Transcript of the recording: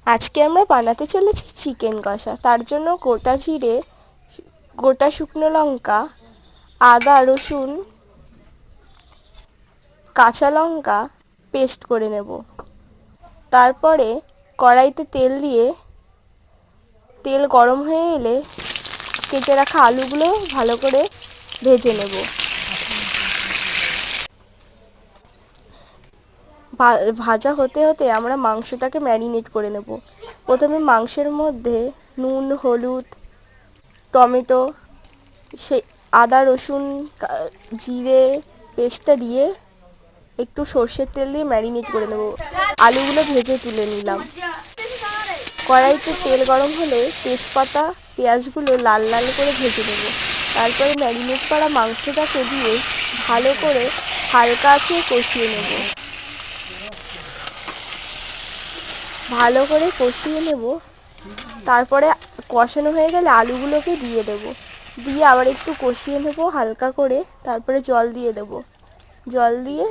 আজকে আমরা বানাতে চলেছি চিকেন কষা। তার জন্য গোটা জিরে, গোটা শুকনো লঙ্কা, আদা রসুন, কাঁচা লঙ্কা পেস্ট করে নেব। তারপরে কড়াইতে তেল দিয়ে তেল গরম হয়ে এলে কেটে রাখা আলুগুলো ভালো করে ভেজে নেব। ভাজা হতে হতে আমরা মাংসটাকে ম্যারিনেট করে নেব। প্রথমে মাংসের মধ্যে নুন, হলুদ, টমেটো, সেই আদা রসুন জিরে পেস্টটা দিয়ে একটু সর্ষের তেল দিয়ে ম্যারিনেট করে নেব। আলুগুলো ভেজে তুলে নিলাম। কড়াইতে তেল গরম হলে তেজপাতা, পেঁয়াজগুলো লাল লাল করে ভেজে নেব। তারপরে ম্যারিনেট করা মাংসটাকে দিয়ে ভালো করে হালকা আঁচে কষিয়ে নেব। ভালো করে কষিয়ে নেব। তারপরে কষানো হয়ে গেলে আলুগুলোকে দিয়ে দেব। দিয়ে আবার একটু কষিয়ে নেব হালকা করে। তারপরে জল দিয়ে দেব। জল দিয়ে